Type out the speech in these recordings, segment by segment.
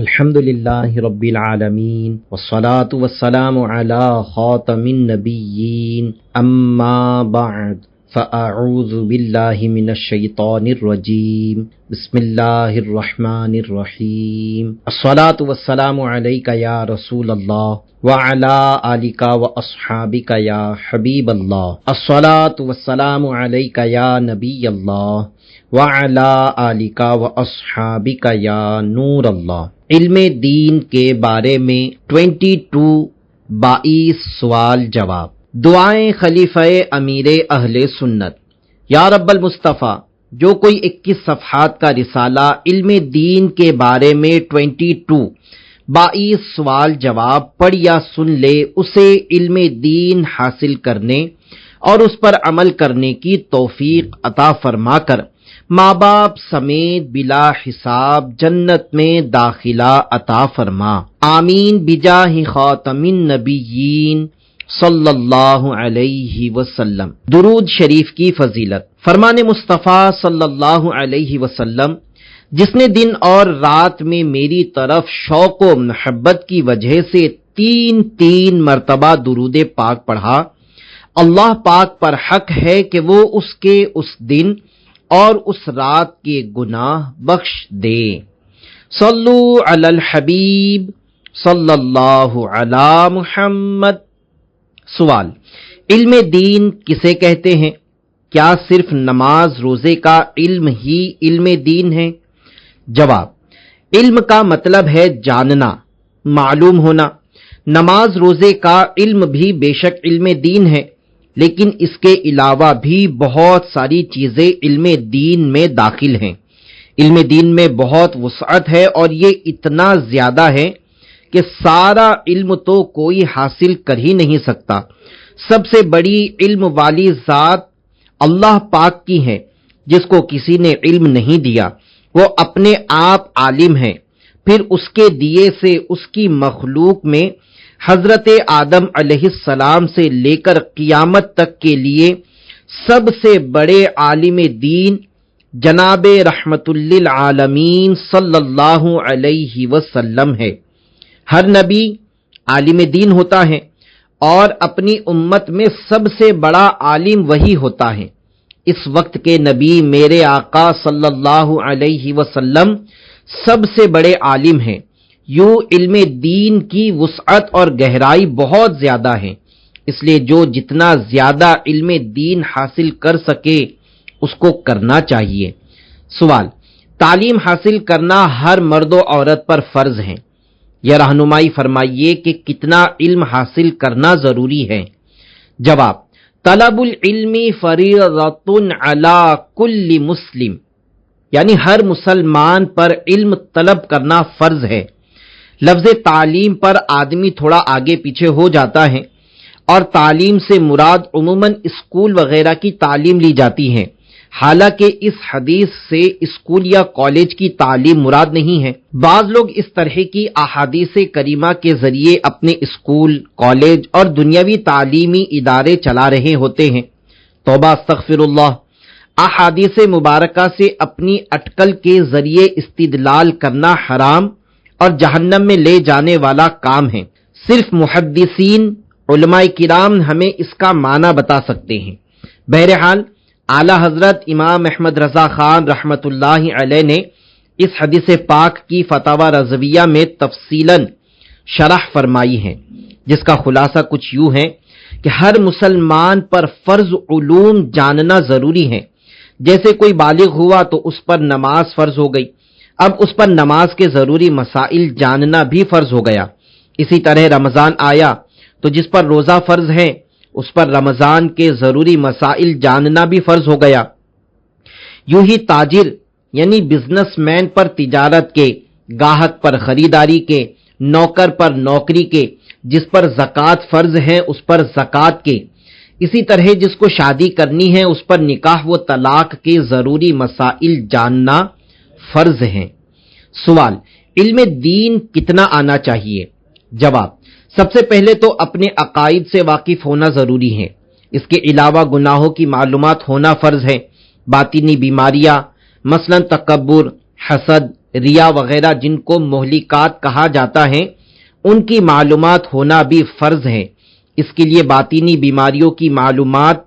الحمدللہ رب العالمین والصلاة والسلام علی خاتم النبیین اما بعد فاعوذ باللہ من الشیطان الرجیم بسم اللہ الرحمن الرحیم الصلاة والسلام علیک یا رسول اللہ وعلی آلک واصحابک یا حبیب اللہ الصلاة والسلام علیک یا نبی اللہ وعلی آلک واصحابک یا نور اللہ۔ علم دین کے بارے میں 22 سوال جواب۔ دعائیں خلیفہ امیر اہل سنت۔ یا رب المصطفیٰ، جو کوئی 21 صفحات کا رسالہ علم دین کے بارے میں 22 سوال جواب پڑھ یا سن لے، اسے علم دین حاصل کرنے اور اس پر عمل کرنے کی توفیق عطا فرما کر ماں باپ سمیت بلا حساب جنت میں داخلہ عطا فرما، آمین بجاہ خاتم النبیین صلی اللہ علیہ وسلم۔ درود شریف کی فضیلت۔ فرمان مصطفیٰ صلی اللہ علیہ وسلم، جس نے دن اور رات میں میری طرف شوق و محبت کی وجہ سے 3 مرتبہ درود پاک پڑھا، اللہ پاک پر حق ہے کہ وہ اس کے اس دن اور اس رات کے گناہ بخش دے۔ صلو علی الحبیب صلی اللہ علی محمد۔ سوال: علم دین کسے کہتے ہیں؟ کیا صرف نماز روزے کا علم ہی علم دین ہے؟ جواب: علم کا مطلب ہے جاننا، معلوم ہونا۔ نماز روزے کا علم بھی بے شک علم دین ہے، لیکن اس کے علاوہ بھی بہت ساری چیزیں علم دین میں داخل ہیں۔ علم دین میں بہت وسعت ہے اور یہ اتنا زیادہ ہے کہ سارا علم تو کوئی حاصل کر ہی نہیں سکتا۔ سب سے بڑی علم والی ذات اللہ پاک کی ہے، جس کو کسی نے علم نہیں دیا۔ وہ اپنے آپ عالم ہے، پھر اس کے دیے سے اس کی مخلوق میں حضرت آدم علیہ السلام سے لے کر قیامت تک کے لیے سب سے بڑے عالم دین جناب رحمت للعالمین صلی اللہ علیہ وسلم ہے۔ ہر نبی عالم دین ہوتا ہے اور اپنی امت میں سب سے بڑا عالم وہی ہوتا ہے۔ اس وقت کے نبی میرے آقا صلی اللہ علیہ وسلم سب سے بڑے عالم ہیں۔ یوں علم دین کی وسعت اور گہرائی بہت زیادہ ہے، اس لیے جو جتنا زیادہ علم دین حاصل کر سکے اس کو کرنا چاہیے۔ سوال: تعلیم حاصل کرنا ہر مرد و عورت پر فرض ہے؟ یہ رہنمائی فرمائیے کہ کتنا علم حاصل کرنا ضروری ہے؟ جواب: طلب العلم فریضۃ علی کل مسلم، یعنی ہر مسلمان پر علم طلب کرنا فرض ہے۔ لفظ تعلیم پر آدمی تھوڑا آگے پیچھے ہو جاتا ہے، اور تعلیم سے مراد عموماً اسکول وغیرہ کی تعلیم لی جاتی ہے، حالانکہ اس حدیث سے اسکول یا کالج کی تعلیم مراد نہیں ہے۔ بعض لوگ اس طرح کی احادیث کریمہ کے ذریعے اپنے اسکول، کالج اور دنیاوی تعلیمی ادارے چلا رہے ہوتے ہیں۔ توبہ استغفر اللہ۔ احادیث مبارکہ سے اپنی اٹکل کے ذریعے استدلال کرنا حرام اور جہنم میں لے جانے والا کام ہے۔ صرف محدثین علماء کرام ہمیں اس کا معنی بتا سکتے ہیں۔ بہرحال اعلی حضرت امام احمد رضا خان رحمت اللہ علیہ نے اس حدیث پاک کی فتاوی رضویہ میں تفصیلاً شرح فرمائی ہے، جس کا خلاصہ کچھ یوں ہے کہ ہر مسلمان پر فرض علوم جاننا ضروری ہے۔ جیسے کوئی بالغ ہوا تو اس پر نماز فرض ہو گئی، اب اس پر نماز کے ضروری مسائل جاننا بھی فرض ہو گیا۔ اسی طرح رمضان آیا تو جس پر روزہ فرض ہے اس پر رمضان کے ضروری مسائل جاننا بھی فرض ہو گیا۔ یوں ہی تاجر یعنی بزنس مین پر تجارت کے، گاہک پر خریداری کے، نوکر پر نوکری کے، جس پر زکوٰۃ فرض ہے اس پر زکوٰۃ کے، اسی طرح جس کو شادی کرنی ہے اس پر نکاح و طلاق کے ضروری مسائل جاننا فرض ہیں۔ سوال: علم دین کتنا آنا چاہیے؟ جواب: سب سے پہلے تو اپنے عقائد سے واقف ہونا ضروری ہے۔ اس کے علاوہ گناہوں کی معلومات ہونا فرض ہے۔ باطنی بیماریاں مثلا تکبر، حسد، ریا وغیرہ جن کو مہلکات کہا جاتا ہے ان کی معلومات ہونا بھی فرض ہے۔ اس کے لیے باطینی بیماریوں کی معلومات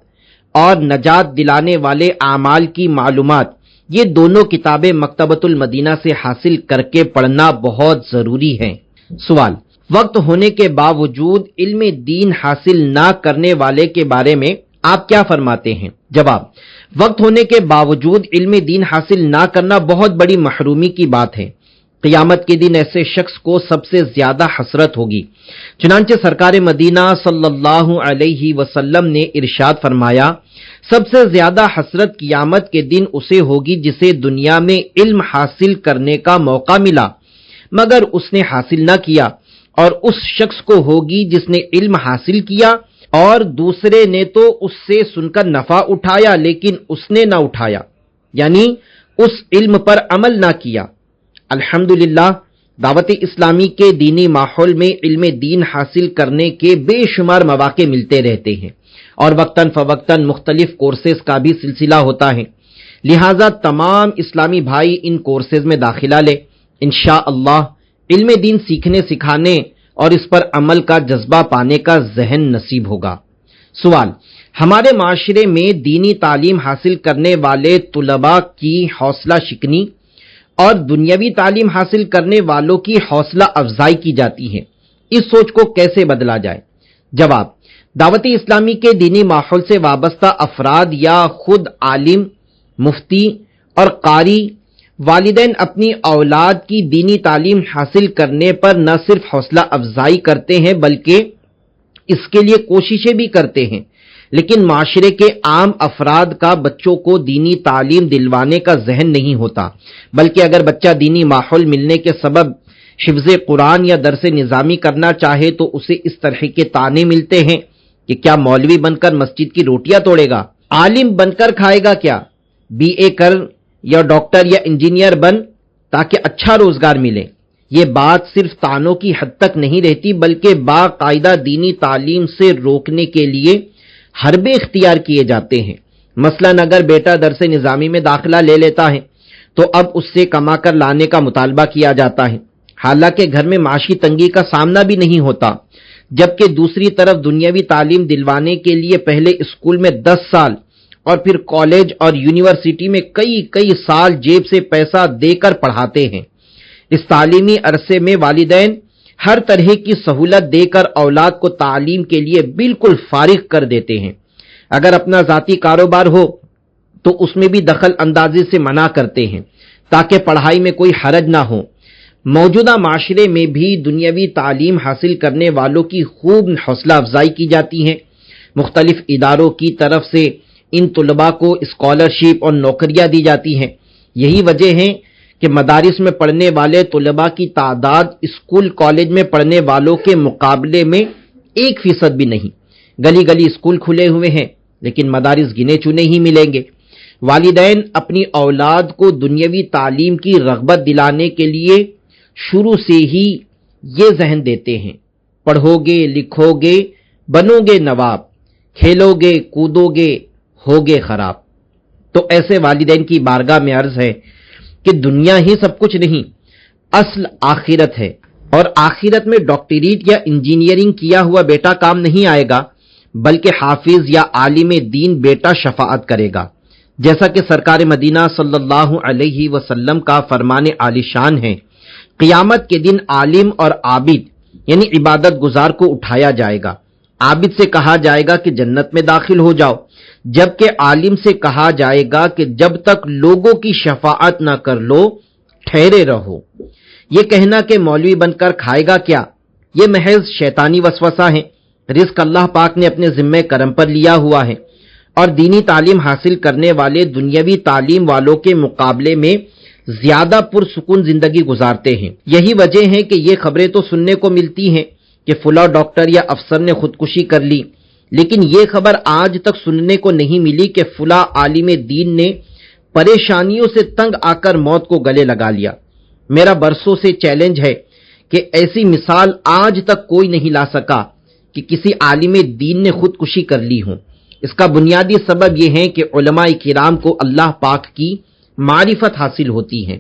اور نجات دلانے والے اعمال کی معلومات، یہ دونوں کتابیں مکتبۃ المدینہ سے حاصل کر کے پڑھنا بہت ضروری ہے۔ سوال: وقت ہونے کے باوجود علم دین حاصل نہ کرنے والے کے بارے میں آپ کیا فرماتے ہیں؟ جواب: وقت ہونے کے باوجود علم دین حاصل نہ کرنا بہت بڑی محرومی کی بات ہے۔ قیامت کے دن ایسے شخص کو سب سے زیادہ حسرت ہوگی۔ چنانچہ سرکار مدینہ صلی اللہ علیہ وسلم نے ارشاد فرمایا، سب سے زیادہ حسرت قیامت کے دن اسے ہوگی جسے دنیا میں علم حاصل کرنے کا موقع ملا مگر اس نے حاصل نہ کیا، اور اس شخص کو ہوگی جس نے علم حاصل کیا اور دوسرے نے تو اس سے سن کر نفع اٹھایا لیکن اس نے نہ اٹھایا، یعنی اس علم پر عمل نہ کیا۔ الحمدللہ دعوت اسلامی کے دینی ماحول میں علم دین حاصل کرنے کے بے شمار مواقع ملتے رہتے ہیں اور وقتاً فوقتاً مختلف کورسز کا بھی سلسلہ ہوتا ہے، لہٰذا تمام اسلامی بھائی ان کورسز میں داخلہ لیں۔ انشاءاللہ علم دین سیکھنے سکھانے اور اس پر عمل کا جذبہ پانے کا ذہن نصیب ہوگا۔ سوال: ہمارے معاشرے میں دینی تعلیم حاصل کرنے والے طلباء کی حوصلہ شکنی اور دنیاوی تعلیم حاصل کرنے والوں کی حوصلہ افزائی کی جاتی ہے، اس سوچ کو کیسے بدلا جائے؟ جواب: دعوت اسلامی کے دینی ماحول سے وابستہ افراد یا خود عالم، مفتی اور قاری والدین اپنی اولاد کی دینی تعلیم حاصل کرنے پر نہ صرف حوصلہ افزائی کرتے ہیں بلکہ اس کے لیے کوششیں بھی کرتے ہیں، لیکن معاشرے کے عام افراد کا بچوں کو دینی تعلیم دلوانے کا ذہن نہیں ہوتا، بلکہ اگر بچہ دینی ماحول ملنے کے سبب حفظ قرآن یا درس نظامی کرنا چاہے تو اسے اس طرح کے طعنے ملتے ہیں کہ کیا مولوی بن کر مسجد کی روٹیاں توڑے گا؟ عالم بن کر کھائے گا کیا؟ بی اے کر یا ڈاکٹر یا انجینئر بن تاکہ اچھا روزگار ملے۔ یہ بات صرف طعنوں کی حد تک نہیں رہتی بلکہ باقاعدہ دینی تعلیم سے روکنے کے لیے حربے اختیار کیے جاتے ہیں۔ مثلا اگر بیٹا درس نظامی میں داخلہ لے لیتا ہے تو اب اس سے کما کر لانے کا مطالبہ کیا جاتا ہے، حالانکہ گھر میں معاشی تنگی کا سامنا بھی نہیں ہوتا، جبکہ دوسری طرف دنیاوی تعلیم دلوانے کے لیے پہلے اسکول میں 10 سال اور پھر کالج اور یونیورسٹی میں کئی سال جیب سے پیسہ دے کر پڑھاتے ہیں۔ اس تعلیمی عرصے میں والدین ہر طرح کی سہولت دے کر اولاد کو تعلیم کے لیے بالکل فارغ کر دیتے ہیں۔ اگر اپنا ذاتی کاروبار ہو تو اس میں بھی دخل اندازی سے منع کرتے ہیں تاکہ پڑھائی میں کوئی حرج نہ ہو۔ موجودہ معاشرے میں بھی دنیاوی تعلیم حاصل کرنے والوں کی خوب حوصلہ افزائی کی جاتی ہے۔ مختلف اداروں کی طرف سے ان طلباء کو اسکالرشپ اور نوکریاں دی جاتی ہیں۔ یہی وجہ ہے کہ مدارس میں پڑھنے والے طلباء کی تعداد اسکول کالج میں پڑھنے والوں کے مقابلے میں 1% بھی نہیں۔ گلی گلی اسکول کھلے ہوئے ہیں لیکن مدارس گنے چنے ہی ملیں گے۔ والدین اپنی اولاد کو دنیاوی تعلیم کی رغبت دلانے کے لیے شروع سے ہی یہ ذہن دیتے ہیں، پڑھو گے لکھو گے بنو گے نواب، کھیلو گے کودو گے ہوگے خراب۔ تو ایسے والدین کی بارگاہ میں عرض ہے کہ دنیا ہی سب کچھ نہیں، اصل آخرت ہے، اور آخرت میں ڈاکٹریٹ یا انجینئرنگ کیا ہوا بیٹا کام نہیں آئے گا بلکہ حافظ یا عالم دین بیٹا شفاعت کرے گا، جیسا کہ سرکار مدینہ صلی اللہ علیہ وسلم کا فرمان عالی شان ہے۔ قیامت کے دن عالم اور عابد یعنی عبادت گزار کو اٹھایا جائے گا۔ عابد سے کہا جائے گا کہ جنت میں داخل ہو جاؤ، جبکہ عالم سے کہا جائے گا کہ جب تک لوگوں کی شفاعت نہ کر لو ٹھہرے رہو۔ یہ کہنا کہ مولوی بن کر کھائے گا کیا، یہ محض شیطانی وسوسہ ہے۔ رزق اللہ پاک نے اپنے ذمہ کرم پر لیا ہوا ہے، اور دینی تعلیم حاصل کرنے والے دنیاوی تعلیم والوں کے مقابلے میں زیادہ پرسکون زندگی گزارتے ہیں۔ یہی وجہ ہے کہ یہ خبریں تو سننے کو ملتی ہیں کہ فلاں ڈاکٹر یا افسر نے خودکشی کر لی، لیکن یہ خبر آج تک سننے کو نہیں ملی کہ فلاں عالم دین نے پریشانیوں سے تنگ آ کر موت کو گلے لگا لیا۔ میرا برسوں سے چیلنج ہے کہ ایسی مثال آج تک کوئی نہیں لا سکا کہ کسی عالم دین نے خودکشی کر لی ہو۔ اس کا بنیادی سبب یہ ہے کہ علماء کرام کو اللہ پاک کی معرفت حاصل ہوتی ہے،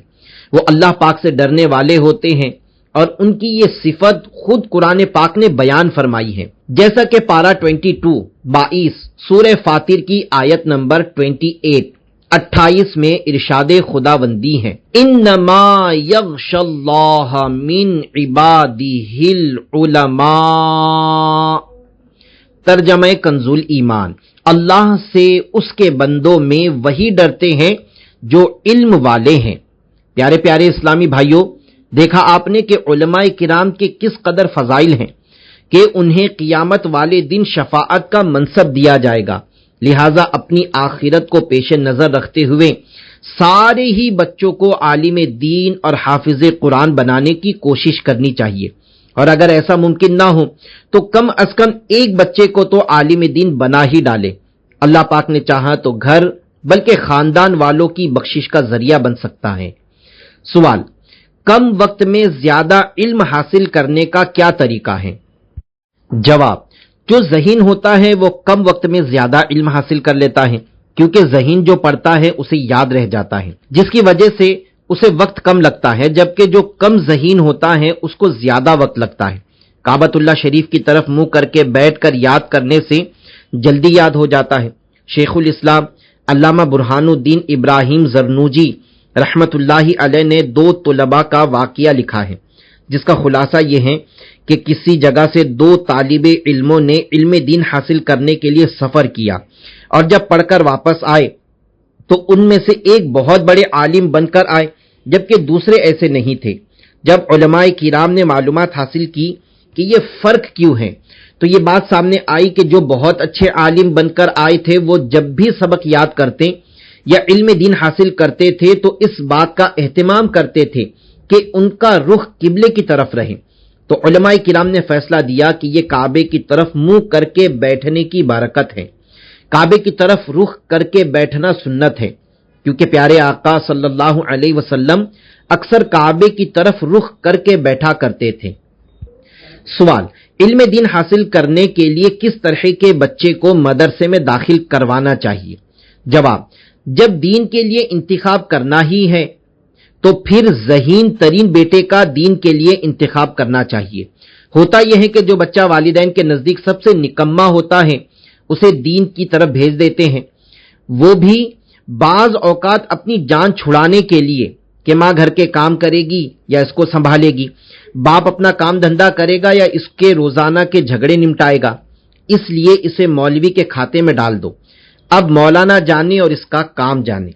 وہ اللہ پاک سے ڈرنے والے ہوتے ہیں، اور ان کی یہ صفت خود قرآن پاک نے بیان فرمائی ہے، جیسا کہ پارہ 22 سورہ فاطر کی آیت نمبر 28 میں ارشاد خداوندی ہے، انما یغش اللہ من عبادہ العلماء۔ ترجمہ کنز ایمان، اللہ سے اس کے بندوں میں وہی ڈرتے ہیں جو علم والے ہیں۔ پیارے پیارے اسلامی بھائیوں، دیکھا آپ نے کہ علماء کرام کے کس قدر فضائل ہیں کہ انہیں قیامت والے دن شفاعت کا منصب دیا جائے گا، لہٰذا اپنی آخرت کو پیش نظر رکھتے ہوئے سارے ہی بچوں کو عالم دین اور حافظ قرآن بنانے کی کوشش کرنی چاہیے، اور اگر ایسا ممکن نہ ہو تو کم از کم ایک بچے کو تو عالم دین بنا ہی ڈالے۔ اللہ پاک نے چاہا تو گھر بلکہ خاندان والوں کی بخشش کا ذریعہ بن سکتا ہے۔ سوال، کم وقت میں زیادہ علم حاصل کرنے کا کیا طریقہ ہے؟ جواب، جو ذہین ہوتا ہے وہ کم وقت میں زیادہ علم حاصل کر لیتا ہے، کیونکہ ذہین جو پڑھتا ہے اسے یاد رہ جاتا ہے، جس کی وجہ سے اسے وقت کم لگتا ہے، جبکہ جو کم ذہین ہوتا ہے اس کو زیادہ وقت لگتا ہے۔ کعبۃ اللہ شریف کی طرف منہ کر کے بیٹھ کر یاد کرنے سے جلدی یاد ہو جاتا ہے۔ شیخ الاسلام علامہ برہان الدین ابراہیم زرنوجی رحمت اللہ علیہ نے 2 طلباء کا واقعہ لکھا ہے، جس کا خلاصہ یہ ہے کہ کسی جگہ سے 2 طالب علموں نے علم دین حاصل کرنے کے لیے سفر کیا، اور جب پڑھ کر واپس آئے تو ان میں سے ایک بہت بڑے عالم بن کر آئے، جبکہ دوسرے ایسے نہیں تھے۔ جب علماء کرام نے معلومات حاصل کی کہ یہ فرق کیوں ہے، تو یہ بات سامنے آئی کہ جو بہت اچھے عالم بن کر آئے تھے وہ جب بھی سبق یاد کرتے یا علم دین حاصل کرتے تھے تو اس بات کا اہتمام کرتے تھے کہ ان کا رخ قبلے کی طرف رہے۔ تو علماء کرام نے فیصلہ دیا کہ یہ کعبے کی طرف منہ کر کے بیٹھنے کی برکت ہے۔ کعبے کی طرف رخ کر کے بیٹھنا سنت ہے، کیونکہ پیارے آقا صلی اللہ علیہ وسلم اکثر کعبے کی طرف رخ کر کے بیٹھا کرتے تھے۔ سوال، علم دین حاصل کرنے کے لیے کس طرح کے بچے کو مدرسے میں داخل کروانا چاہیے؟ جواب، جب دین کے لیے انتخاب کرنا ہی ہے تو پھر ذہین ترین بیٹے کا دین کے لیے انتخاب کرنا چاہیے۔ ہوتا یہ ہے کہ جو بچہ والدین کے نزدیک سب سے نکما ہوتا ہے اسے دین کی طرف بھیج دیتے ہیں، وہ بھی بعض اوقات اپنی جان چھڑانے کے لیے کہ ماں گھر کے کام کرے گی یا اس کو سنبھالے گی، باپ اپنا کام دھندا کرے گا یا اس کے روزانہ کے جھگڑے نمٹائے گا، اس لیے اسے مولوی کے کھاتے میں ڈال دو، اب مولانا جانے اور اس کا کام جانے۔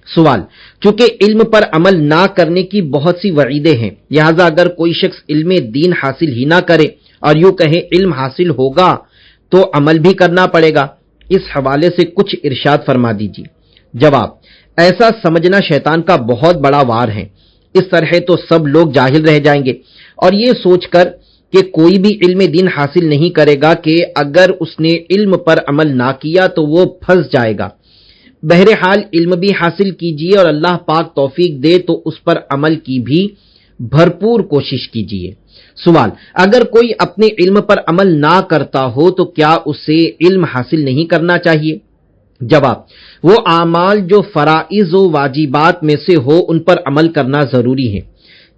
سوال، چونکہ علم پر عمل نہ کرنے کی بہت سی وعیدیں ہیں، لہذا اگر کوئی شخص علم دین حاصل ہی نہ کرے اور یوں کہے علم حاصل ہوگا تو عمل بھی کرنا پڑے گا، اس حوالے سے کچھ ارشاد فرما دیجیے۔ جواب، ایسا سمجھنا شیطان کا بہت بڑا وار ہے۔ اس طرح تو سب لوگ جاہل رہ جائیں گے، اور یہ سوچ کر کہ کوئی بھی علم دین حاصل نہیں کرے گا کہ اگر اس نے علم پر عمل نہ کیا تو وہ پھنس جائے گا۔ بہرحال علم بھی حاصل کیجیے اور اللہ پاک توفیق دے تو اس پر عمل کی بھی بھرپور کوشش کیجیے۔ سوال، اگر کوئی اپنے علم پر عمل نہ کرتا ہو تو کیا اسے علم حاصل نہیں کرنا چاہیے؟ جواب، وہ اعمال جو فرائض و واجبات میں سے ہو ان پر عمل کرنا ضروری ہے،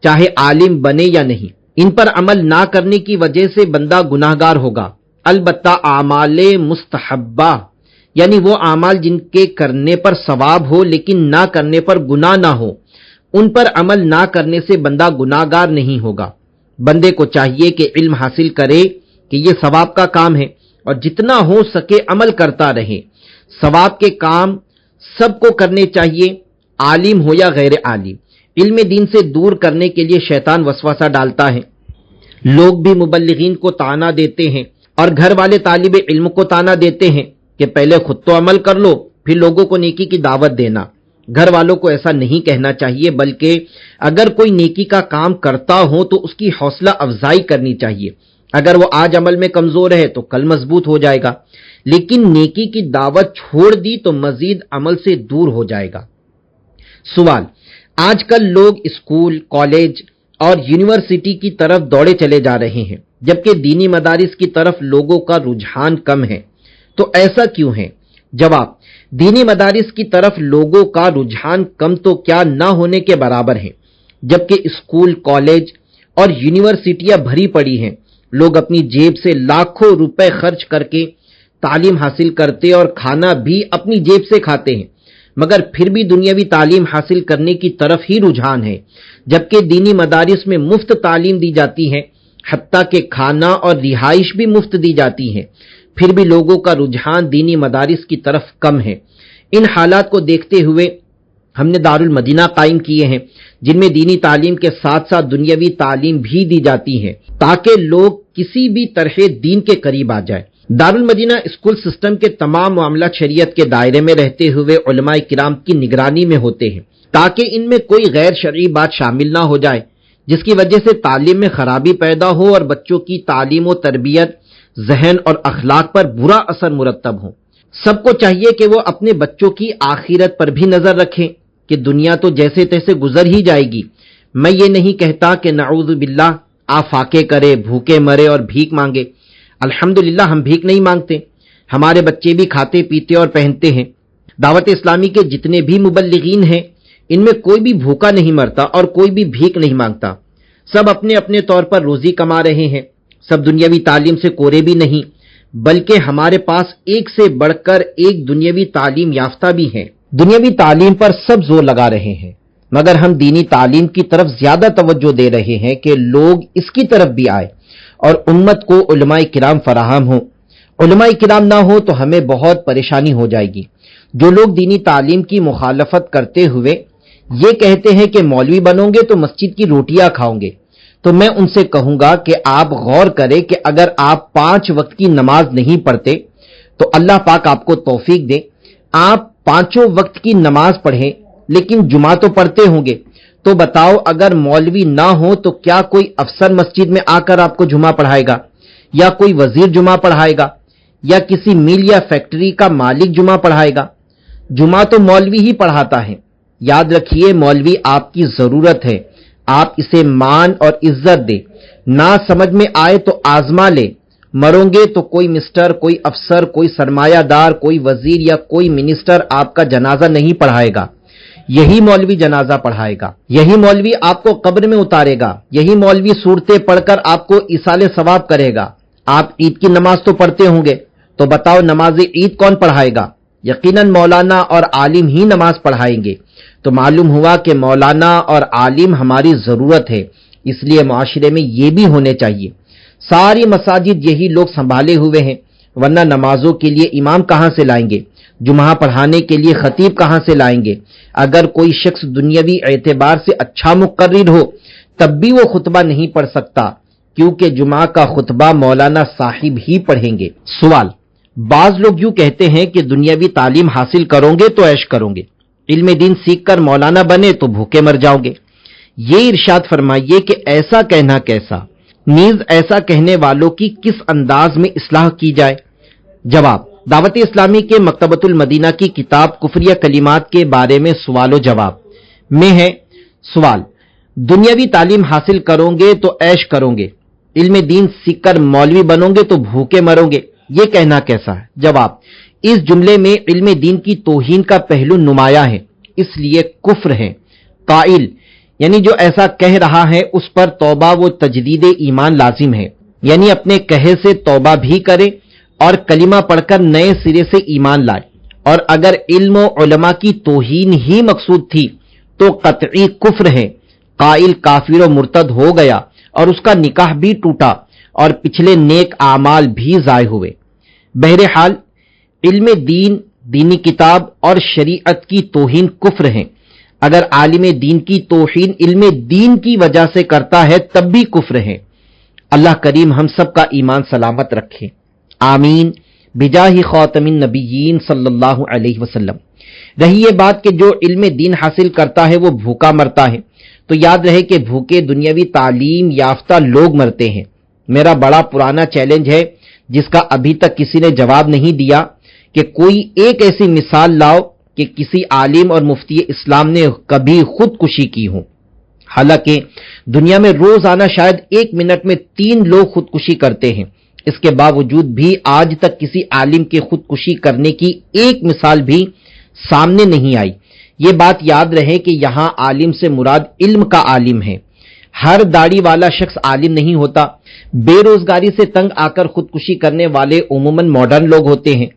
چاہے عالم بنے یا نہیں۔ ان پر عمل نہ کرنے کی وجہ سے بندہ گناہگار ہوگا۔ البتہ اعمال مستحبہ، یعنی وہ اعمال جن کے کرنے پر ثواب ہو لیکن نہ کرنے پر گناہ نہ ہو، ان پر عمل نہ کرنے سے بندہ گناہگار نہیں ہوگا۔ بندے کو چاہیے کہ علم حاصل کرے کہ یہ ثواب کا کام ہے اور جتنا ہو سکے عمل کرتا رہے۔ ثواب کے کام سب کو کرنے چاہیے، عالم ہو یا غیر عالم۔ علم دین سے دور کرنے کے لیے شیطان وسوسہ ڈالتا ہے۔ لوگ بھی مبلغین کو طعنہ دیتے ہیں اور گھر والے طالب علم کو طعنہ دیتے ہیں کہ پہلے خود تو عمل کر لو پھر لوگوں کو نیکی کی دعوت دینا۔ گھر والوں کو ایسا نہیں کہنا چاہیے، بلکہ اگر کوئی نیکی کا کام کرتا ہو تو اس کی حوصلہ افزائی کرنی چاہیے۔ اگر وہ آج عمل میں کمزور ہے تو کل مضبوط ہو جائے گا، لیکن نیکی کی دعوت چھوڑ دی تو مزید عمل سے دور ہو جائے گا۔ سوال، آج کل لوگ اسکول، کالج اور یونیورسٹی کی طرف دوڑے چلے جا رہے ہیں، جبکہ دینی مدارس کی طرف لوگوں کا رجحان کم ہے، تو ایسا کیوں ہے؟ جواب، دینی مدارس کی طرف لوگوں کا رجحان کم تو کیا نہ ہونے کے برابر ہے، جبکہ اسکول، کالج اور یونیورسٹیاں بھری پڑی ہیں۔ لوگ اپنی جیب سے لاکھوں روپے خرچ کر کے تعلیم حاصل کرتے اور کھانا بھی اپنی جیب سے کھاتے ہیں، مگر پھر بھی دنیاوی تعلیم حاصل کرنے کی طرف ہی رجحان ہے، جبکہ دینی مدارس میں مفت تعلیم دی جاتی ہے، حتیٰ کہ کھانا اور رہائش بھی مفت دی جاتی ہے، پھر بھی لوگوں کا رجحان دینی مدارس کی طرف کم ہے۔ ان حالات کو دیکھتے ہوئے ہم نے دارالمدینہ قائم کیے ہیں، جن میں دینی تعلیم کے ساتھ ساتھ دنیاوی تعلیم بھی دی جاتی ہے، تاکہ لوگ کسی بھی طرح دین کے قریب آ جائے۔ دارالمدینہ اسکول سسٹم کے تمام معاملات شریعت کے دائرے میں رہتے ہوئے علماء کرام کی نگرانی میں ہوتے ہیں، تاکہ ان میں کوئی غیر شرعی بات شامل نہ ہو جائے جس کی وجہ سے تعلیم میں خرابی پیدا ہو اور بچوں کی تعلیم و تربیت، ذہن اور اخلاق پر برا اثر مرتب ہو۔ سب کو چاہیے کہ وہ اپنے بچوں کی آخرت پر بھی نظر رکھیں کہ دنیا تو جیسے تیسے گزر ہی جائے گی۔ میں یہ نہیں کہتا کہ نعوذ باللہ آپ فاقے کرے، بھوکے مرے اور بھیک مانگے۔ الحمدللہ ہم بھیک نہیں مانگتے، ہمارے بچے بھی کھاتے پیتے اور پہنتے ہیں۔ دعوت اسلامی کے جتنے بھی مبلغین ہیں، ان میں کوئی بھی بھوکا نہیں مرتا اور کوئی بھی بھیک نہیں مانگتا، سب اپنے اپنے طور پر روزی کما رہے ہیں، سب دنیاوی تعلیم سے کورے بھی نہیں، بلکہ ہمارے پاس ایک سے بڑھ کر ایک دنیاوی تعلیم یافتہ بھی ہیں۔ دنیاوی تعلیم پر سب زور لگا رہے ہیں، مگر ہم دینی تعلیم کی طرف زیادہ توجہ دے رہے ہیں کہ لوگ اس کی طرف بھی آئے اور امت کو علماء کرام فراہم ہوں۔ علماء کرام نہ ہو تو ہمیں بہت پریشانی ہو جائے گی۔ جو لوگ دینی تعلیم کی مخالفت کرتے ہوئے یہ کہتے ہیں کہ مولوی بنو گے تو مسجد کی روٹیاں کھاؤ گے، تو میں ان سے کہوں گا کہ آپ غور کریں کہ اگر آپ 5 وقت کی نماز نہیں پڑھتے تو اللہ پاک آپ کو توفیق دے، آپ 5 وقت کی نماز پڑھیں لیکن جمعہ تو پڑھتے ہوں گے، تو بتاؤ اگر مولوی نہ ہو تو کیا کوئی افسر مسجد میں آ کر آپ کو جمعہ پڑھائے گا، یا کوئی وزیر جمعہ پڑھائے گا، یا کسی میل یا فیکٹری کا مالک جمعہ پڑھائے گا؟ جمعہ تو مولوی ہی پڑھاتا ہے۔ یاد رکھیے، مولوی آپ کی ضرورت ہے، آپ اسے مان اور عزت دے، نہ سمجھ میں آئے تو آزما لے، مروں گے تو کوئی مسٹر، کوئی افسر، کوئی سرمایہ دار، کوئی وزیر یا کوئی منسٹر آپ کا جنازہ نہیں پڑھائے گا، یہی مولوی جنازہ پڑھائے گا، یہی مولوی آپ کو قبر میں اتارے گا، یہی مولوی صورتیں پڑھ کر آپ کو ایصال ثواب کرے گا۔ آپ عید کی نماز تو پڑھتے ہوں گے، تو بتاؤ نماز عید کون پڑھائے گا؟ یقیناً مولانا اور عالم ہی نماز پڑھائیں گے۔ تو معلوم ہوا کہ مولانا اور عالم ہماری ضرورت ہے، اس لیے معاشرے میں یہ بھی ہونے چاہیے۔ ساری مساجد یہی لوگ سنبھالے ہوئے ہیں، ورنہ نمازوں کے لیے امام کہاں سے لائیں گے؟ جمعہ پڑھانے کے لیے خطیب کہاں سے لائیں گے؟ اگر کوئی شخص دنیاوی اعتبار سے اچھا مقرر ہو تب بھی وہ خطبہ نہیں پڑھ سکتا، کیونکہ جمعہ کا خطبہ مولانا صاحب ہی پڑھیں گے۔ سوال: بعض لوگ یوں کہتے ہیں کہ دنیاوی تعلیم حاصل کرو گے تو عیش کرو گے، علم دین سیکھ کر مولانا بنے تو بھوکے مر جاؤ گے۔ یہ ارشاد فرمائیے کہ ایسا کہنا کیسا، نیز ایسا کہنے والوں کی کس انداز میں اصلاح کی جائے؟ جواب: دعوت اسلامی کے مکتبۃ المدینہ کی کتاب کفریہ کلمات کے بارے میں سوال و جواب میں ہے۔ سوال: دنیاوی تعلیم حاصل کرو گے تو عیش کرو گے، علم دین سیکھ کر مولوی بنو گے تو بھوکے مرو گے، یہ کہنا کیسا ہے؟ جواب: اس جملے میں علم دین کی توہین کا پہلو نمایاں ہے، اس لیے کفر ہے۔ قائل یعنی جو ایسا کہہ رہا ہے اس پر توبہ و تجدید ایمان لازم ہے، یعنی اپنے کہے سے توبہ بھی کرے اور کلمہ پڑھ کر نئے سرے سے ایمان لائے، اور اگر علم و علماء کی توہین ہی مقصود تھی تو قطعی کفر ہے۔ قائل کافر و مرتد ہو گیا اور اس کا نکاح بھی ٹوٹا اور پچھلے نیک اعمال بھی ضائع ہوئے۔ بہرحال علم دین، دینی کتاب اور شریعت کی توہین کفر ہے۔ اگر عالم دین کی توہین علم دین کی وجہ سے کرتا ہے تب بھی کفر ہے۔ اللہ کریم ہم سب کا ایمان سلامت رکھے، آمین، بجاہ خاتم النبیین صلی اللہ علیہ وسلم۔ رہی یہ بات کہ جو علم دین حاصل کرتا ہے وہ بھوکا مرتا ہے، تو یاد رہے کہ بھوکے دنیاوی تعلیم یافتہ لوگ مرتے ہیں۔ میرا بڑا پرانا چیلنج ہے جس کا ابھی تک کسی نے جواب نہیں دیا کہ کوئی ایک ایسی مثال لاؤ کہ کسی عالم اور مفتی اسلام نے کبھی خودکشی کی ہو۔ حالانکہ دنیا میں روزانہ شاید 1 منٹ میں 3 لوگ خودکشی کرتے ہیں، اس کے باوجود بھی آج تک کسی عالم کے خودکشی کرنے کی ایک مثال بھی سامنے نہیں آئی۔ یہ بات یاد رہے کہ یہاں عالم سے مراد علم کا عالم ہے، ہر داڑھی والا شخص عالم نہیں ہوتا۔ بے روزگاری سے تنگ آ کر خودکشی کرنے والے عموماً ماڈرن لوگ ہوتے ہیں،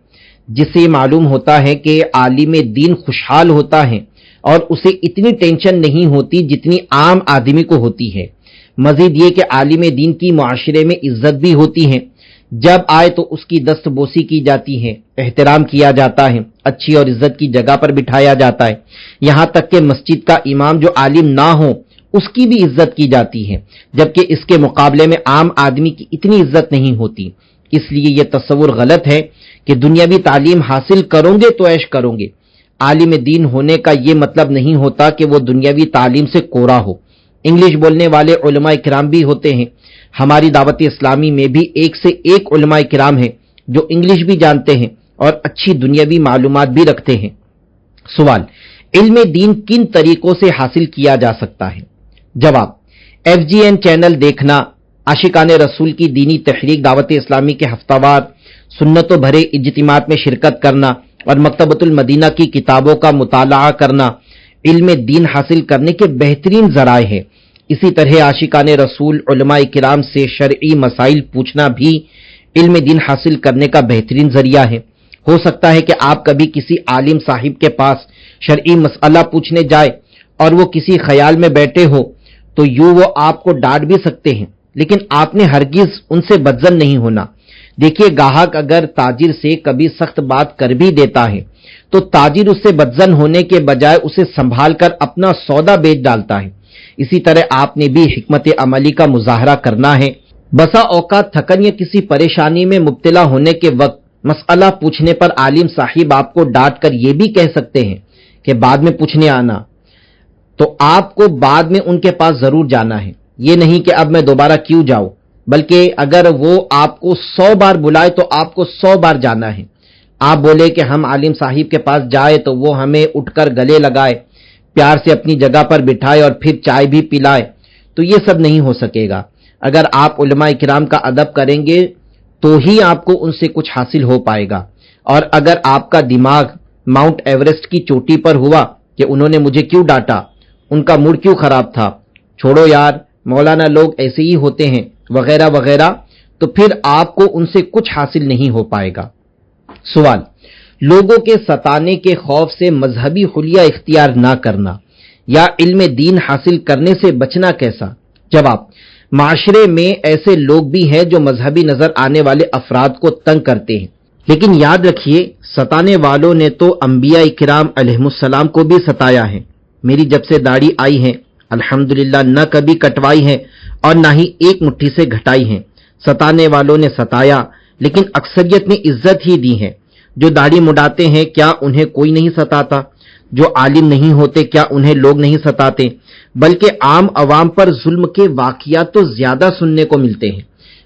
جس سے معلوم ہوتا ہے کہ عالم دین خوشحال ہوتا ہے اور اسے اتنی ٹینشن نہیں ہوتی جتنی عام آدمی کو ہوتی ہے۔ مزید یہ کہ عالم دین کی معاشرے میں عزت بھی ہوتی ہے، جب آئے تو اس کی دست بوسی کی جاتی ہے، احترام کیا جاتا ہے، اچھی اور عزت کی جگہ پر بٹھایا جاتا ہے، یہاں تک کہ مسجد کا امام جو عالم نہ ہو اس کی بھی عزت کی جاتی ہے، جبکہ اس کے مقابلے میں عام آدمی کی اتنی عزت نہیں ہوتی۔ اس لیے یہ تصور غلط ہے کہ دنیاوی تعلیم حاصل کرو گے تو عیش کرو گے۔ عالم دین ہونے کا یہ مطلب نہیں ہوتا کہ وہ دنیاوی تعلیم سے کورا ہو۔ انگلش بولنے والے علماء کرام بھی ہوتے ہیں، ہماری دعوت اسلامی میں بھی ایک سے ایک علماء کرام ہیں جو انگلش بھی جانتے ہیں اور اچھی دنیاوی معلومات بھی رکھتے ہیں۔ سوال: علم دین کن طریقوں سے حاصل کیا جا سکتا ہے؟ جواب: FGN چینل دیکھنا، عاشقان رسول کی دینی تحریک دعوت اسلامی کے ہفتہ وار سنتوں بھرے اجتماعات میں شرکت کرنا اور مکتبۃ المدینہ کی کتابوں کا مطالعہ کرنا علم دین حاصل کرنے کے بہترین ذرائع ہے۔ اسی طرح عاشقان رسول علماء کرام سے شرعی مسائل پوچھنا بھی علم دین حاصل کرنے کا بہترین ذریعہ ہے۔ ہو سکتا ہے کہ آپ کبھی کسی عالم صاحب کے پاس شرعی مسئلہ پوچھنے جائے اور وہ کسی خیال میں بیٹھے ہو تو یوں وہ آپ کو ڈانٹ بھی سکتے ہیں، لیکن آپ نے ہرگز ان سے بدظن نہیں ہونا۔ دیکھیے، گاہک اگر تاجر سے کبھی سخت بات کر بھی دیتا ہے تو تاجر اس سے بدظن ہونے کے بجائے اسے سنبھال کر اپنا سودا بیچ ڈالتا ہے۔ اسی طرح آپ نے بھی حکمت عملی کا مظاہرہ کرنا ہے۔ بسا اوقات تھکن یا کسی پریشانی میں مبتلا ہونے کے وقت مسئلہ پوچھنے پر عالم صاحب آپ کو ڈانٹ کر یہ بھی کہہ سکتے ہیں کہ بعد میں پوچھنے آنا، تو آپ کو بعد میں ان کے پاس ضرور جانا ہے، یہ نہیں کہ اب میں دوبارہ کیوں جاؤں، بلکہ اگر وہ آپ کو 100 بار بلائے تو آپ کو 100 بار جانا ہے۔ آپ بولے کہ ہم عالم صاحب کے پاس جائے تو وہ ہمیں اٹھ کر گلے لگائے، پیار سے اپنی جگہ پر بٹھائے اور پھر چائے بھی پلائے، تو یہ سب نہیں ہو سکے گا۔ اگر آپ علماء کرام کا ادب کریں گے تو ہی آپ کو ان سے کچھ حاصل ہو پائے گا، اور اگر آپ کا دماغ ماؤنٹ ایورسٹ کی چوٹی پر ہوا کہ انہوں نے مجھے کیوں ڈانٹا، ان کا موڈ کیوں خراب تھا، چھوڑو یار مولانا لوگ ایسے ہی ہوتے ہیں وغیرہ وغیرہ، تو پھر آپ کو ان سے کچھ حاصل نہیں ہو پائے گا۔ سوال: لوگوں کے ستانے کے خوف سے مذہبی حلیہ اختیار نہ کرنا یا علم دین حاصل کرنے سے بچنا کیسا؟ جواب: معاشرے میں ایسے لوگ بھی ہیں جو مذہبی نظر آنے والے افراد کو تنگ کرتے ہیں، لیکن یاد رکھیے ستانے والوں نے تو انبیاء کرام علیہم السلام کو بھی ستایا ہے۔ میری جب سے داڑھی آئی ہے الحمدللہ نہ کبھی کٹوائی ہے اور نہ ہی ایک مٹھی سے گھٹائی ہے۔ ستانے والوں نے ستایا لیکن اکثریت نے عزت ہی دی ہے۔ جو داڑھی مڈاتے ہیں کیا انہیں کوئی نہیں ستاتا؟ جو عالم نہیں ہوتے کیا انہیں لوگ نہیں ستاتے؟ بلکہ عام عوام پر ظلم کے واقعات تو زیادہ سننے کو ملتے ہیں۔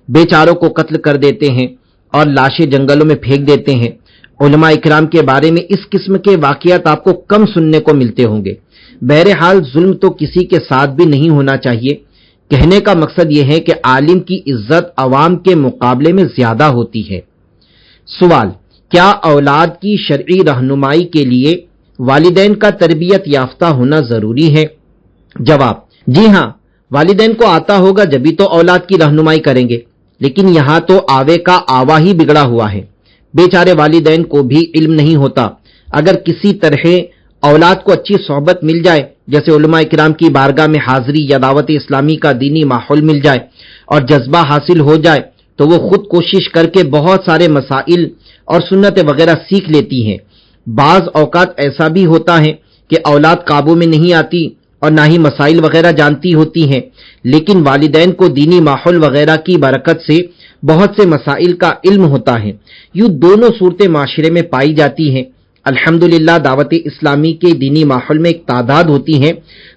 بیچاروں کو قتل کر دیتے ہیں اور لاشیں جنگلوں میں پھینک دیتے ہیں۔ علماء اکرام کے بارے میں اس قسم کے واقعات آپ کو کم سننے کو ملتے ہوں گے۔ بہرحال ظلم تو کسی کے ساتھ بھی نہیں ہونا چاہیے۔ کہنے کا مقصد یہ ہے کہ عالم کی عزت عوام کے مقابلے میں زیادہ ہوتی ہے۔ سوال: کیا اولاد کی شرعی رہنمائی کے لیے والدین کا تربیت یافتہ ہونا ضروری ہے؟ جواب: جی ہاں، والدین کو آتا ہوگا جبھی تو اولاد کی رہنمائی کریں گے، لیکن یہاں تو آوے کا آوا ہی بگڑا ہوا ہے۔ بیچارے والدین کو بھی علم نہیں ہوتا۔ اگر کسی طرح اولاد کو اچھی صحبت مل جائے، جیسے علماء کرام کی بارگاہ میں حاضری یا دعوت اسلامی کا دینی ماحول مل جائے اور جذبہ حاصل ہو جائے، تو وہ خود کوشش کر کے بہت سارے مسائل اور سنتیں وغیرہ سیکھ لیتی ہیں۔ بعض اوقات ایسا بھی ہوتا ہے کہ اولاد قابو میں نہیں آتی اور نہ ہی مسائل وغیرہ جانتی ہوتی ہیں، لیکن والدین کو دینی ماحول وغیرہ کی برکت سے بہت سے مسائل کا علم ہوتا ہے۔ یوں دونوں صورتیں معاشرے میں پائی جاتی ہیں۔ الحمدللہ دعوت اسلامی کے دینی ماحول میں ایک تعداد ہوتی ہے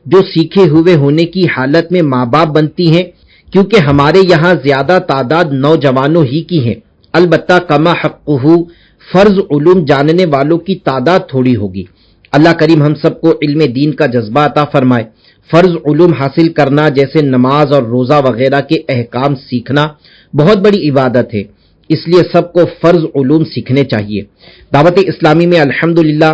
جو سیکھے ہوئے ہونے کی حالت میں ماں باپ بنتی ہیں، کیونکہ ہمارے یہاں زیادہ تعداد نوجوانوں ہی کی ہے۔ البتہ کما حقہ فرض علوم جاننے والوں کی تعداد تھوڑی ہوگی۔ اللہ کریم ہم سب کو علم دین کا جذبہ عطا فرمائے۔ فرض علوم حاصل کرنا جیسے نماز اور روزہ وغیرہ کے احکام سیکھنا بہت بڑی عبادت ہے، اس لیے سب کو فرض علوم سیکھنے چاہیے۔ دعوت اسلامی میں الحمدللہ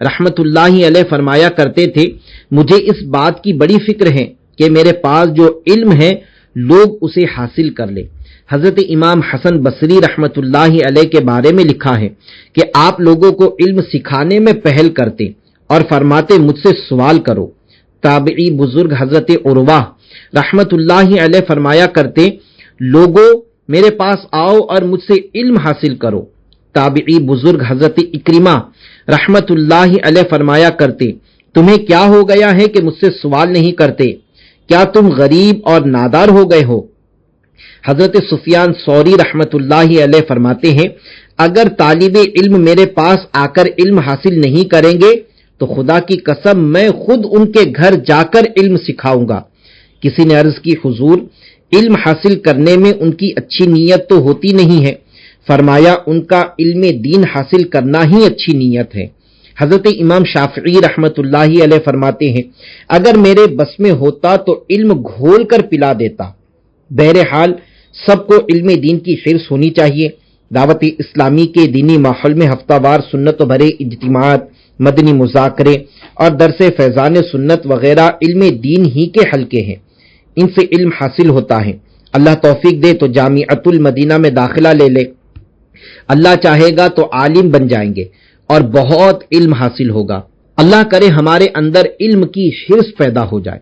رحمت اللہ علیہ فرمایا کرتے تھے، مجھے اس بات کی بڑی فکر ہے کہ میرے پاس جو علم ہے لوگ اسے حاصل کر لیں۔ حضرت امام حسن بصری رحمت اللہ علیہ کے بارے میں لکھا ہے کہ آپ لوگوں کو علم سکھانے میں پہل کرتے اور فرماتے مجھ سے سوال کرو۔ تابعی بزرگ حضرت عروہ رحمت اللہ علیہ فرمایا کرتے، لوگوں میرے پاس آؤ اور مجھ سے علم حاصل کرو۔ تابعی بزرگ حضرت اکرمہ رحمت اللہ علیہ فرمایا کرتے، تمہیں کیا ہو گیا ہے کہ مجھ سے سوال نہیں کرتے؟ کیا تم غریب اور نادار ہو گئے ہو؟ حضرت سفیان ثوری رحمت اللہ علیہ فرماتے ہیں، اگر طالب علم میرے پاس آ کر علم حاصل نہیں کریں گے تو خدا کی قسم میں خود ان کے گھر جا کر علم سکھاؤں گا۔ کسی نے عرض کی، حضور علم حاصل کرنے میں ان کی اچھی نیت تو ہوتی نہیں ہے؟ فرمایا ان کا علم دین حاصل کرنا ہی اچھی نیت ہے۔ حضرت امام شافعی رحمت اللہ علیہ فرماتے ہیں، اگر میرے بس میں ہوتا تو علم گھول کر پلا دیتا۔ بہرحال سب کو علم دین کی حرص ہونی چاہیے۔ دعوت اسلامی کے دینی ماحول میں ہفتہ وار سنت و بھرے اجتماعات، مدنی مذاکرے اور درس فیضان سنت وغیرہ علم دین ہی کے حلقے ہیں، ان سے علم حاصل ہوتا ہے۔ اللہ توفیق دے تو جامعۃ المدینہ میں داخلہ لے لے، اللہ چاہے گا تو عالم بن جائیں گے اور بہت علم حاصل ہوگا۔ اللہ کرے ہمارے اندر علم کی حرص پیدا ہو جائے۔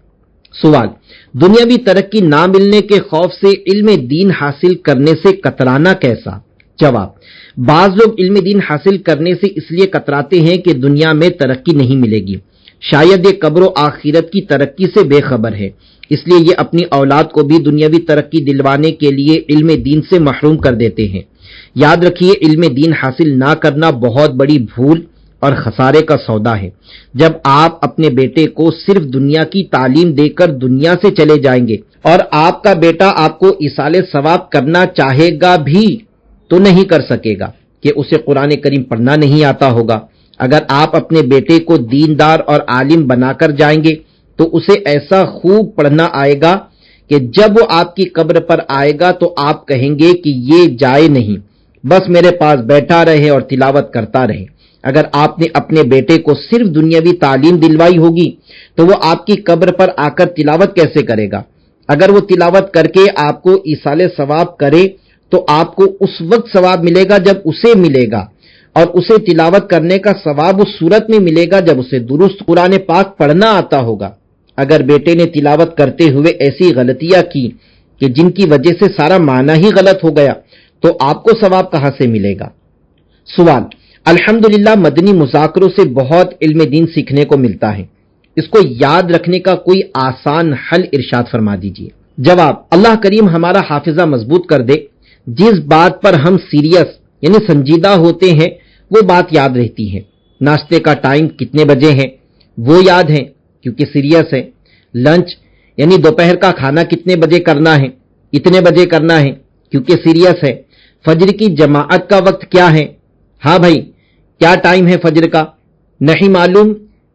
سوال، دنیاوی ترقی نہ ملنے کے خوف سے علم دین حاصل کرنے سے کترانا کیسا؟ جواب، بعض لوگ علم دین حاصل کرنے سے اس لیے کتراتے ہیں کہ دنیا میں ترقی نہیں ملے گی، شاید یہ قبر و آخرت کی ترقی سے بے خبر ہے، اس لیے یہ اپنی اولاد کو بھی دنیاوی ترقی دلوانے کے لیے علم دین سے محروم کر دیتے ہیں۔ یاد رکھیے، علم دین حاصل نہ کرنا بہت بڑی بھول اور خسارے کا سودا ہے۔ جب آپ اپنے بیٹے کو صرف دنیا کی تعلیم دے کر دنیا سے چلے جائیں گے اور آپ کا بیٹا آپ کو ایصال ثواب کرنا چاہے گا بھی تو نہیں کر سکے گا کہ اسے قرآن کریم پڑھنا نہیں آتا ہوگا۔ اگر آپ اپنے بیٹے کو دیندار اور عالم بنا کر جائیں گے تو اسے ایسا خوب پڑھنا آئے گا کہ جب وہ آپ کی قبر پر آئے گا تو آپ کہیں گے کہ یہ جائے نہیں، بس میرے پاس بیٹھا رہے اور تلاوت کرتا رہے۔ اگر آپ نے اپنے بیٹے کو صرف دنیاوی تعلیم دلوائی ہوگی تو وہ آپ کی قبر پر آ کر تلاوت کیسے کرے گا؟ اگر وہ تلاوت کر کے آپ کو ایصال ثواب کرے تو آپ کو اس وقت ثواب ملے گا جب اسے ملے گا، اور اسے تلاوت کرنے کا ثواب اس صورت میں ملے گا جب اسے درست قرآن پاک پڑھنا آتا ہوگا۔ اگر بیٹے نے تلاوت کرتے ہوئے ایسی غلطیاں کی کہ جن کی وجہ سے سارا معنی ہی غلط ہو گیا تو آپ کو ثواب کہاں سے ملے گا؟ سوال، الحمدللہ مدنی مذاکروں سے بہت علم دین سیکھنے کو ملتا ہے، اس کو یاد رکھنے کا کوئی آسان حل ارشاد فرما دیجیے۔ جواب، اللہ کریم ہمارا حافظہ مضبوط کر دے۔ جس بات پر ہم سیریس یعنی سنجیدہ ہوتے ہیں وہ بات یاد رہتی ہے۔ ناشتے کا ٹائم کتنے بجے ہے وہ یاد ہے کیونکہ سیریس ہے۔ لنچ یعنی دوپہر کا کھانا کتنے بجے کرنا ہے، اتنے بجے کرنا ہے کیونکہ سیریس ہے۔ فجر کی جماعت کا وقت کیا ہے؟ ہاں بھائی، کیا ٹائم ہے فجر کا؟ نہیں معلوم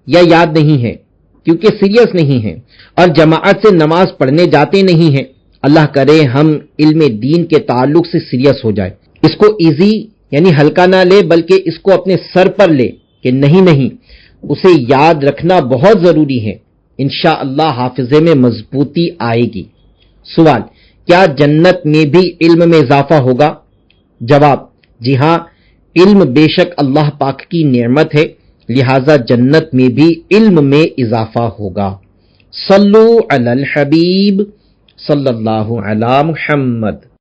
یا یاد نہیں ہے کیونکہ سیریس نہیں ہے اور جماعت سے نماز پڑھنے جاتے نہیں ہیں۔ اللہ کرے ہم علم دین کے تعلق سے سیریس ہو جائے، اس کو ایزی یعنی ہلکا نہ لے بلکہ اس کو اپنے سر پر لے کہ نہیں اسے یاد رکھنا بہت ضروری ہے، انشاءاللہ حافظے میں مضبوطی آئے گی۔ سوال، کیا جنت میں بھی علم میں اضافہ ہوگا؟ جواب، جی ہاں، علم بے شک اللہ پاک کی نعمت ہے، لہذا جنت میں بھی علم میں اضافہ ہوگا۔ صلو علی الحبیب صلی اللہ علی محمد۔